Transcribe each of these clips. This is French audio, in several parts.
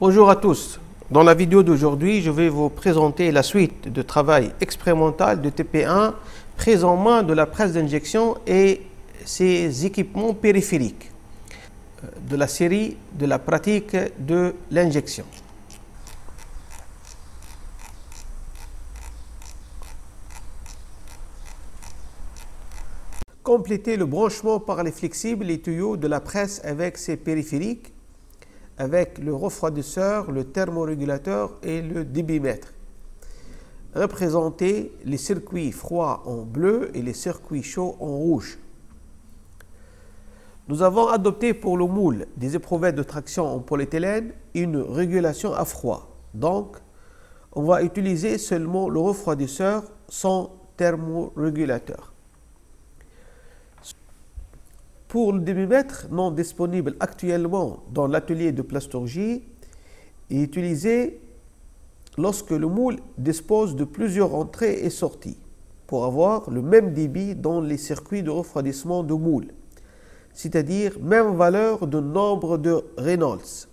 Bonjour à tous. Dans la vidéo d'aujourd'hui, je vais vous présenter la suite de travail expérimental de TP1 prise en main de la presse d'injection et ses équipements périphériques de la série de la pratique de l'injection. Compléter le branchement par les flexibles et tuyaux de la presse avec ses périphériques, avec le refroidisseur, le thermorégulateur et le débitmètre. Représenter les circuits froids en bleu et les circuits chauds en rouge. Nous avons adopté pour le moule des éprouvettes de traction en polyéthylène une régulation à froid. Donc, on va utiliser seulement le refroidisseur sans thermorégulateur. Pour le débitmètre non disponible actuellement dans l'atelier de plasturgie, est utilisé lorsque le moule dispose de plusieurs entrées et sorties pour avoir le même débit dans les circuits de refroidissement de moule, c'est-à-dire même valeur de nombre de Reynolds.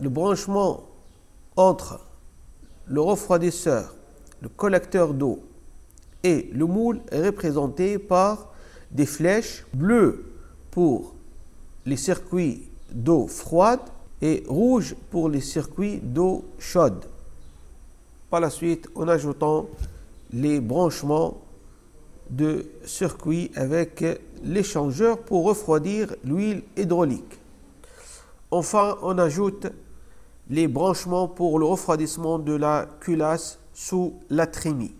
Le branchement entre le refroidisseur, le collecteur d'eau et le moule est représenté par des flèches bleues pour les circuits d'eau froide et rouges pour les circuits d'eau chaude. Par la suite, en ajoutant les branchements de circuits avec l'échangeur pour refroidir l'huile hydraulique. Enfin, on ajoute les branchements pour le refroidissement de la culasse sous la trémie.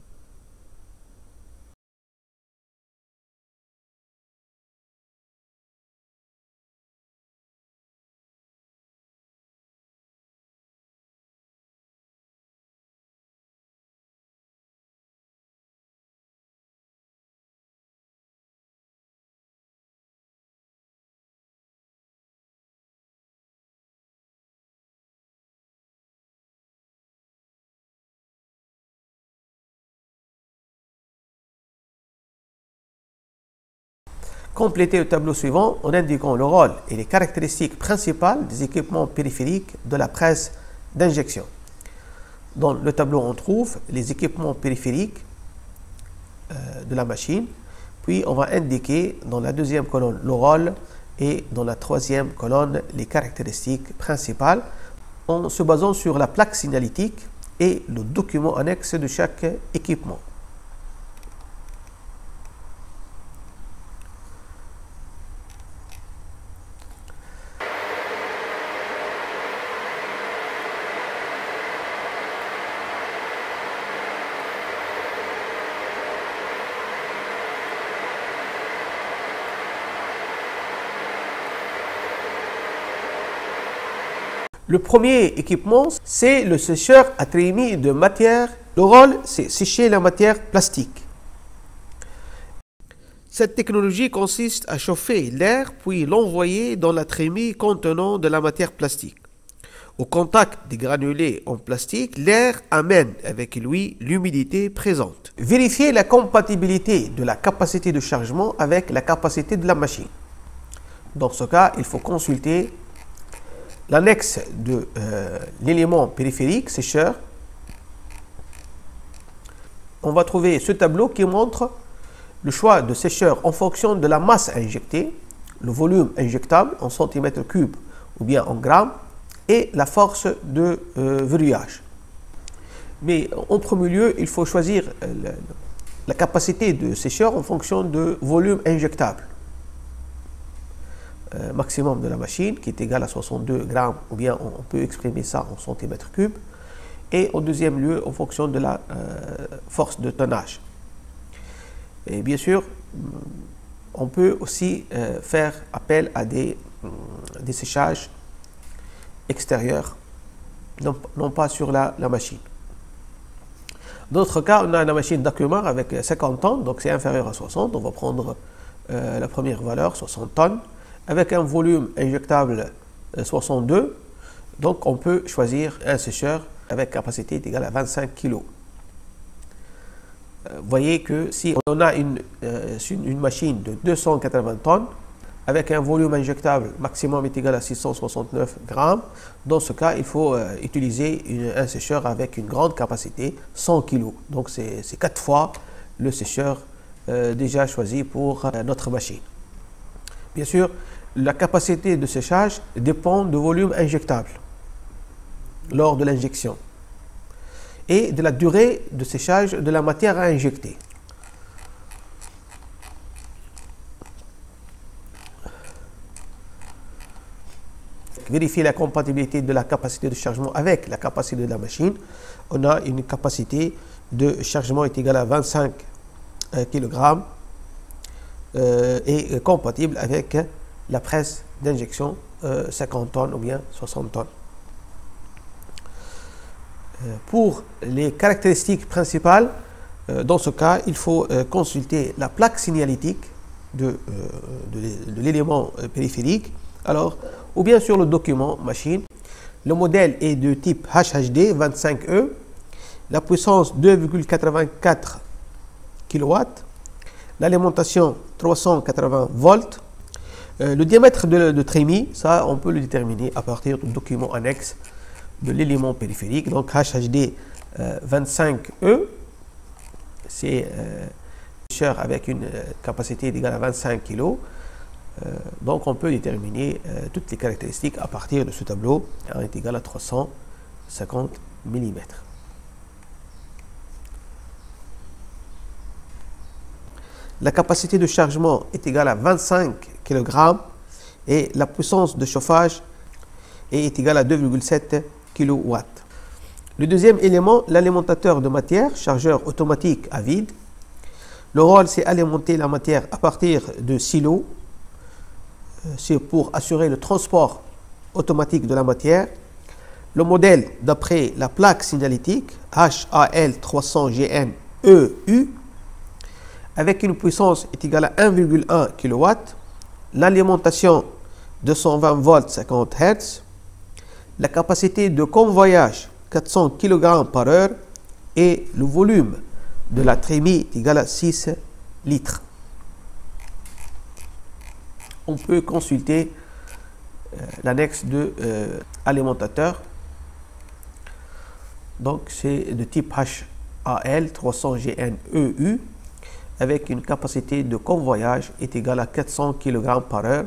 Complétez le tableau suivant en indiquant le rôle et les caractéristiques principales des équipements périphériques de la presse d'injection. Dans le tableau, on trouve les équipements périphériques de la machine, puis on va indiquer dans la deuxième colonne le rôle et dans la troisième colonne les caractéristiques principales en se basant sur la plaque signalétique et le document annexe de chaque équipement. Le premier équipement, c'est le sécheur à trémie de matière. Le rôle, c'est sécher la matière plastique. Cette technologie consiste à chauffer l'air puis l'envoyer dans la trémie contenant de la matière plastique. Au contact des granulés en plastique, l'air amène avec lui l'humidité présente. Vérifiez la compatibilité de la capacité de chargement avec la capacité de la machine. Dans ce cas, il faut consulter l'annexe de l'élément périphérique sécheur. On va trouver ce tableau qui montre le choix de sécheur en fonction de la masse injectée le volume injectable en centimètres cubes ou bien en grammes et la force de verrouillage. Mais en premier lieu, il faut choisir la capacité de sécheur en fonction de volume injectable maximum de la machine qui est égal à 62 grammes ou bien on peut exprimer ça en centimètres cubes, et en deuxième lieu en fonction de la force de tonnage. Et bien sûr, on peut aussi faire appel à des séchages extérieurs, non pas sur la machine. Dans notre cas, on a une machine d'Akumar avec 50 tonnes, donc c'est inférieur à 60. On va prendre la première valeur, 60 tonnes, avec un volume injectable 62. Donc on peut choisir un sécheur avec capacité égale à 25 kg. Vous voyez que si on a une machine de 280 tonnes, avec un volume injectable maximum est égal à 669 grammes, dans ce cas, il faut utiliser un sécheur avec une grande capacité, 100 kg. Donc c'est 4 fois le sécheur déjà choisi pour notre machine. Bien sûr, la capacité de séchage dépend du volume injectable lors de l'injection et de la durée de séchage de la matière à injecter. Vérifier la compatibilité de la capacité de chargement avec la capacité de la machine. On a une capacité de chargement est égale à 25 kg et compatible avec la presse d'injection 50 tonnes ou bien 60 tonnes. Pour les caractéristiques principales, dans ce cas, il faut consulter la plaque signalétique de l'élément périphérique. Alors, ou bien sur le document machine. Le modèle est de type HHD 25E, la puissance 2,84 kW, l'alimentation 380 volts, le diamètre de trémie, ça on peut le déterminer à partir du document annexe de l'élément périphérique. Donc HHD 25E, c'est avec une capacité égale à 25 kg. Donc on peut déterminer toutes les caractéristiques à partir de ce tableau est égal à 350 mm. La capacité de chargement est égale à 25 kg et la puissance de chauffage est égale à 2,7 kW. Le deuxième élément, l'alimentateur de matière, chargeur automatique à vide. Le rôle, c'est alimenter la matière à partir de silos. C'est pour assurer le transport automatique de la matière. Le modèle d'après la plaque signalétique HAL300GN-EU avec une puissance est égale à 1,1 kW, l'alimentation 220 volts 50 Hz, la capacité de convoyage 400 kg par heure et le volume de la trémie est égal à 6 litres. On peut consulter l'annexe de alimentateur. Donc c'est de type HAL300GN-EU avec une capacité de convoyage est égale à 400 kg par heure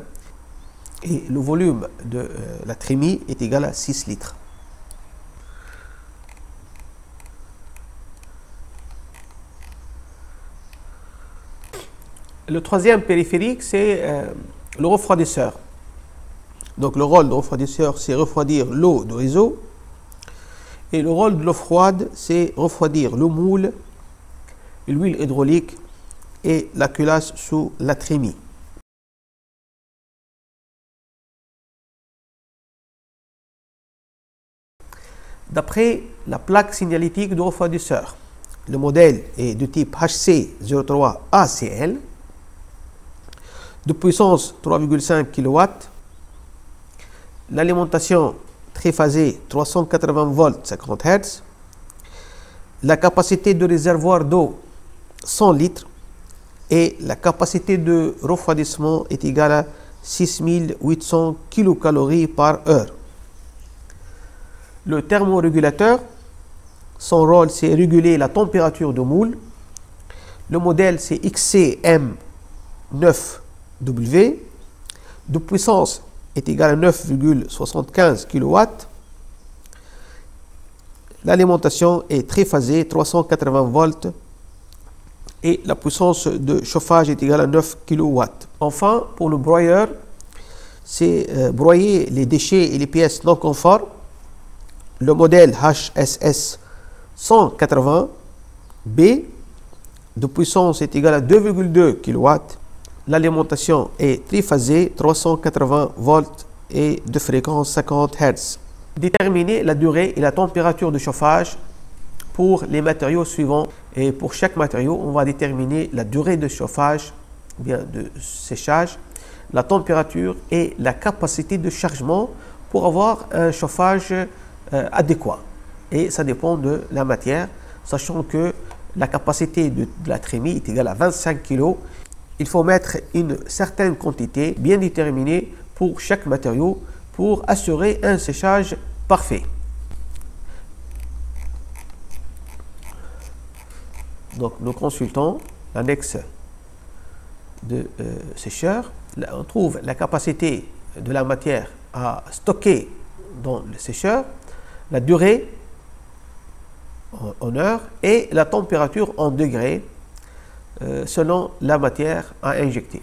et le volume de la trémie est égal à 6 litres. Le troisième périphérique, c'est le refroidisseur. Donc le rôle de refroidisseur, c'est refroidir l'eau de réseau. Et le rôle de l'eau froide, c'est refroidir le moule, l'huile hydraulique et la culasse sous la trémie. D'après la plaque signalétique du refroidisseur, le modèle est de type HC03ACL, de puissance 3,5 kW, l'alimentation triphasée 380 volts 50 Hz, la capacité de réservoir d'eau 100 litres et la capacité de refroidissement est égale à 6800 kcal par heure. Le thermorégulateur, son rôle c'est réguler la température de moule. Le modèle c'est XCM9W. de puissance est égal à 9,75 kW. L'alimentation est triphasée, 380 volts. Et la puissance de chauffage est égale à 9 kW. Enfin, pour le broyeur, c'est broyer les déchets et les pièces non conformes. Le modèle HSS 180B de puissance est égal à 2,2 kW. L'alimentation est triphasée, 380 volts et de fréquence 50 Hz. Déterminer la durée et la température de chauffage pour les matériaux suivants. Et pour chaque matériau, on va déterminer la durée de chauffage, bien de séchage, la température et la capacité de chargement pour avoir un chauffage adéquat. Et ça dépend de la matière, sachant que la capacité de la trémie est égale à 25 kg. Il faut mettre une certaine quantité bien déterminée pour chaque matériau pour assurer un séchage parfait. Donc nous consultons l'annexe de sécheur. Là, on trouve la capacité de la matière à stocker dans le sécheur, la durée en heures et la température en degrés selon la matière à injecter.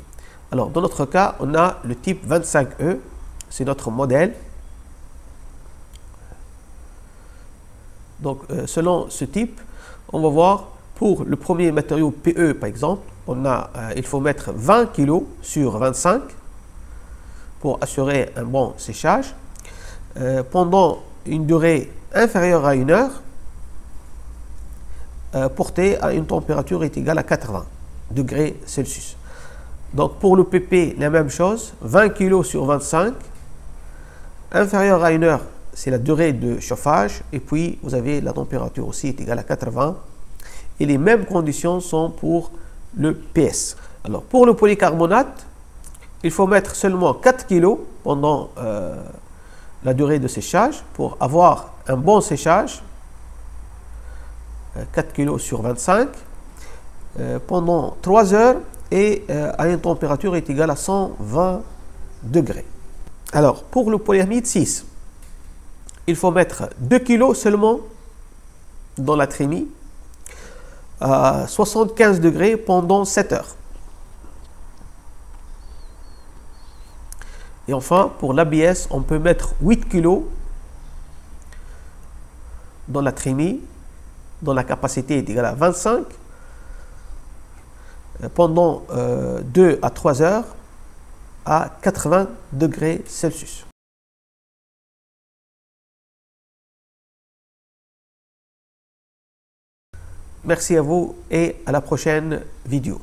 Alors dans notre cas, on a le type 25E, c'est notre modèle. Donc selon ce type, on va voir pour le premier matériau PE par exemple, il faut mettre 20 kg sur 25 pour assurer un bon séchage pendant une durée inférieure à 1 heure, portée à une température est égale à 80 degrés Celsius. Donc pour le PP, la même chose, 20 kg sur 25, inférieur à 1 heure, c'est la durée de chauffage, et puis vous avez la température aussi est égale à 80, et les mêmes conditions sont pour le PS. Alors pour le polycarbonate, il faut mettre seulement 4 kg pendant la durée de séchage pour avoir un bon séchage. 4 kg sur 25 pendant 3 heures et à une température est égale à 120 degrés. Alors pour le polyamide 6, il faut mettre 2 kg seulement dans la trémie à 75 degrés pendant 7 heures. Et enfin pour l'ABS, on peut mettre 8 kg dans la trémie dont la capacité est égale à 25 pendant 2 à 3 heures à 80 degrés Celsius. Merci à vous et à la prochaine vidéo.